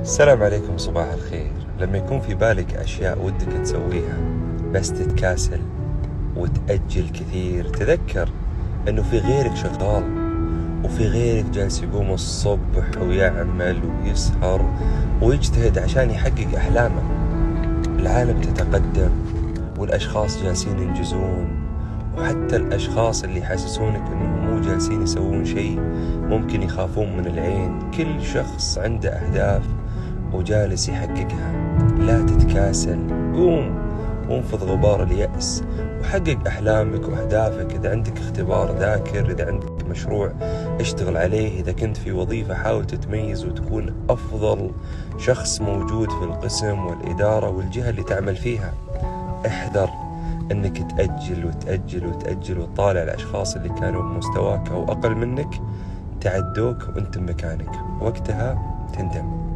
السلام عليكم، صباح الخير. لما يكون في بالك أشياء ودك تسويها بس تتكاسل وتأجل كثير، تذكر أنه في غيرك شغال، وفي غيرك جالس يقوم الصبح ويعمل ويسهر ويجتهد عشان يحقق أحلامه. العالم تتقدم والأشخاص جالسين ينجزون، وحتى الأشخاص اللي يحسسونك أنهم مو جالسين يسوون شيء ممكن يخافون من العين. كل شخص عنده أهداف وجالس يحققها. لا تتكاسل، قوم وانفض غبار اليأس وحقق أحلامك وأهدافك. إذا عندك اختبار ذاكر، إذا عندك مشروع اشتغل عليه، إذا كنت في وظيفة حاول تتميز وتكون أفضل شخص موجود في القسم والإدارة والجهة اللي تعمل فيها. احذر أنك تأجل وتأجل وتأجل وتطالع الأشخاص اللي كانوا بمستواك أو أقل منك تعدوك وأنت مكانك، وقتها تندم.